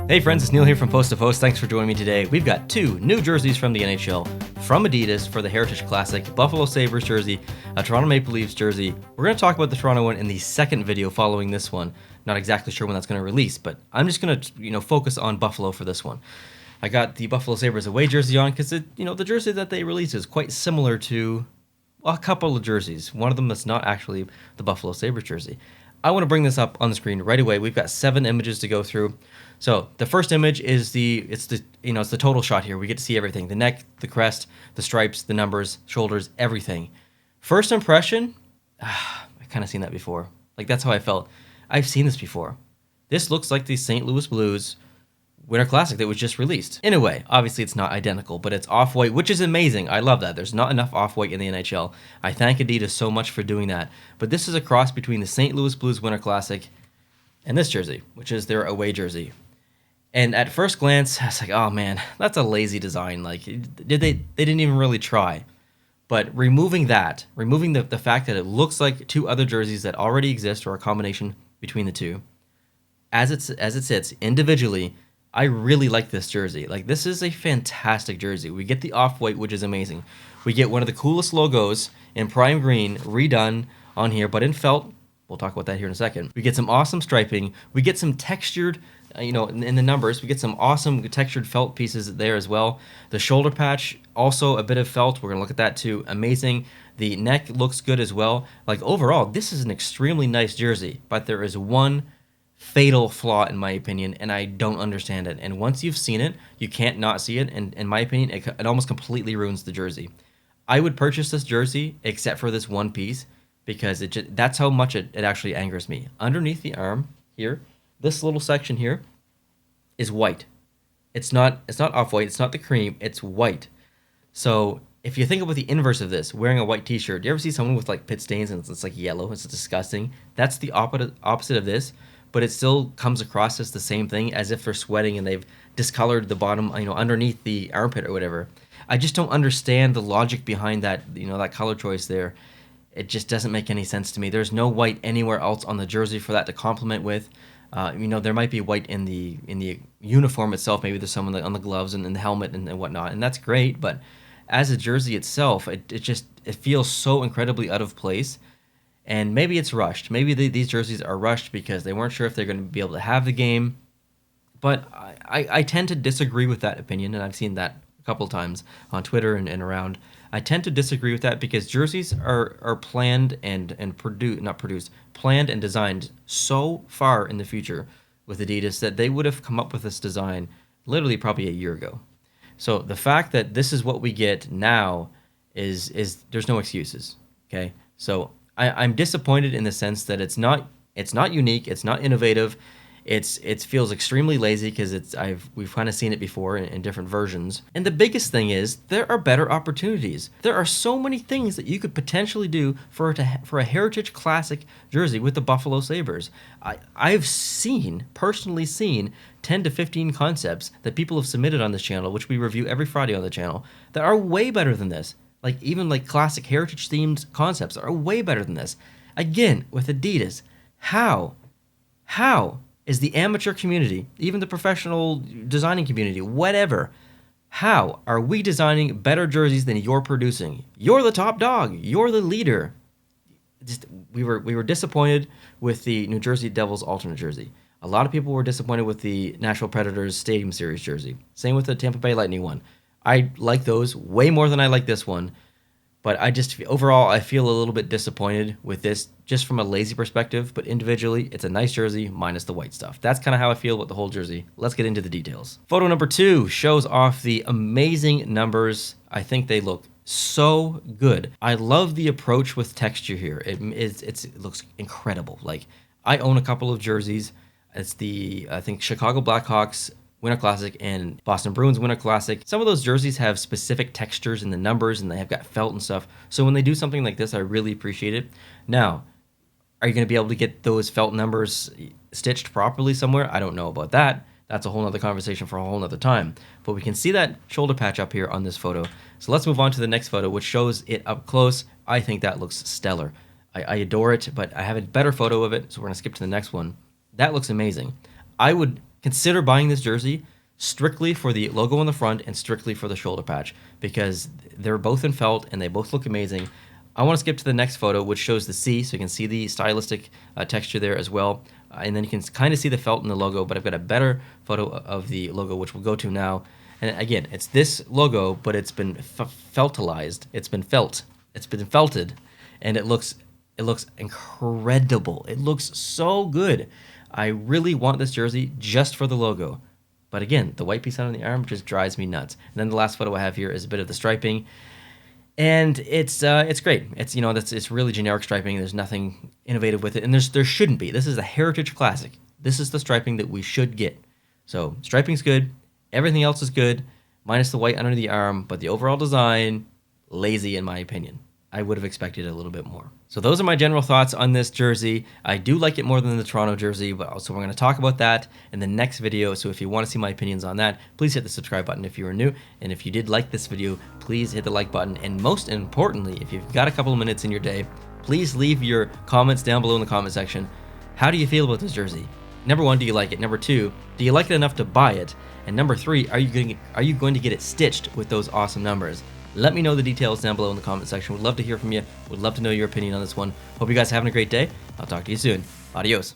Hey friends, it's Neil here from Post to Post. Thanks for joining me today. We've got two new jerseys from the NHL. From Adidas for the Heritage Classic, Buffalo Sabres jersey, a Toronto Maple Leafs jersey. We're going to talk about the Toronto one in the second video following this one. Not exactly sure when that's going to release, but I'm just going to focus on Buffalo for this one. I got the Buffalo Sabres away jersey on because the jersey that they released is quite similar to a couple of jerseys. One of them that's not actually the Buffalo Sabres jersey. I want to bring this up on the screen right away. We've got 7 images to go through. So the first image is the total shot here. We get to see everything: the neck, the crest, the stripes, the numbers, shoulders, everything. First impression, I've kind of seen that before. Like, that's how I felt. I've seen this before. This looks like the St. Louis Blues Winter Classic that was just released. In a way, obviously it's not identical, but it's off-white, which is amazing. I love that. There's not enough off-white in the NHL. I thank Adidas so much for doing that. But this is a cross between the St. Louis Blues Winter Classic and this jersey, which is their away jersey. And at first glance, I was like, oh man, that's a lazy design. Like, they didn't even really try. But removing the fact that it looks like 2 other jerseys that already exist, or a combination between the two, as it sits individually, I really like this jersey. Like, this is a fantastic jersey. We get the off-white, which is amazing. We get one of the coolest logos in prime green redone on here, but in felt. We'll talk about that here in a second. We get some awesome striping. We get some textured, in the numbers, we get some awesome textured felt pieces there as well. The shoulder patch, also a bit of felt. We're going to look at that too. Amazing. The neck looks good as well. Like, overall, this is an extremely nice jersey, but there is one fatal flaw in my opinion, and I don't understand it. And once you've seen it, you can't not see it, and in my opinion, it almost completely ruins the jersey. I would purchase this jersey except for this one piece, because that's how much it actually angers me. Underneath the arm here, this little section here is white. It's not off-white, it's not the cream, it's white. So if you think about the inverse of this, wearing a white t-shirt, do you ever see someone with like pit stains and it's like yellow? It's disgusting. That's the opposite of this, but it still comes across as the same thing, as if they're sweating and they've discolored the bottom, underneath the armpit or whatever. I just don't understand the logic behind that, that color choice there. It just doesn't make any sense to me. There's no white anywhere else on the jersey for that to complement with. There might be white in the uniform itself. Maybe there's some on the gloves and the helmet and whatnot, and that's great. But as a jersey itself, it feels so incredibly out of place. And maybe it's rushed. Maybe these jerseys are rushed because they weren't sure if they're going to be able to have the game. But I tend to disagree with that opinion, and I've seen that a couple of times on Twitter and around. I tend to disagree with that because jerseys are planned planned and designed so far in the future with Adidas that they would have come up with this design literally probably a year ago. So the fact that this is what we get now is there's no excuses. Okay, so I'm disappointed in the sense that it's not unique, it's not innovative. It feels extremely lazy because we've kind of seen it before in different versions. And the biggest thing is there are better opportunities. There are so many things that you could potentially do for a Heritage Classic jersey with the Buffalo Sabres. I've personally seen 10 to 15 concepts that people have submitted on this channel, which we review every Friday on the channel, that are way better than this. Like, even like classic heritage themed concepts are way better than this. Again, with Adidas, how is the amateur community, even the professional designing community, whatever, how are we designing better jerseys than you're producing? You're the top dog. You're the leader. We were disappointed with the New Jersey Devils alternate jersey. A lot of people were disappointed with the Nashville Predators Stadium Series jersey. Same with the Tampa Bay Lightning one. I like those way more than I like this one. But overall, I feel a little bit disappointed with this, just from a lazy perspective. But individually, it's a nice jersey minus the white stuff. That's kind of how I feel about the whole jersey. Let's get into the details. Photo number 2 shows off the amazing numbers. I think they look so good. I love the approach with texture here. It looks incredible. Like, I own a couple of jerseys. It's I think Chicago Blackhawks Winter Classic and Boston Bruins Winter Classic. Some of those jerseys have specific textures in the numbers, and they have got felt and stuff. So when they do something like this, I really appreciate it. Now, are you going to be able to get those felt numbers stitched properly somewhere? I don't know about that. That's a whole nother conversation for a whole nother time. But we can see that shoulder patch up here on this photo. So let's move on to the next photo, which shows it up close. I think that looks stellar. I adore it, but I have a better photo of it, so we're going to skip to the next one. That looks amazing. I would consider buying this jersey strictly for the logo on the front and strictly for the shoulder patch, because they're both in felt and they both look amazing. I want to skip to the next photo, which shows the C, so you can see the stylistic texture there as well. And then you can kind of see the felt in the logo, but I've got a better photo of the logo, which we'll go to now. And again, it's this logo, but it's been feltilized. It's been felted, and it looks incredible. It looks so good. I really want this jersey just for the logo. But again, the white piece out on the arm just drives me nuts. And then the last photo I have here is a bit of the striping. And it's great. It's really generic striping. There's nothing innovative with it, and there shouldn't be. This is a heritage classic. This is the striping that we should get. So striping's good. Everything else is good, minus the white under the arm. But the overall design, lazy in my opinion. I would have expected a little bit more. So those are my general thoughts on this jersey. I do like it more than the Toronto jersey, but also we're going to talk about that in the next video. So if you want to see my opinions on that, please hit the subscribe button if you are new. And if you did like this video, please hit the like button. And most importantly, if you've got a couple of minutes in your day, please leave your comments down below in the comment section. How do you feel about this jersey? Number 1, do you like it? Number 2, do you like it enough to buy it? And number 3, are you going to get it stitched with those awesome numbers? Let me know the details down below in the comment section. Would love to hear from you. Would love to know your opinion on this one. Hope you guys are having a great day. I'll talk to you soon. Adios.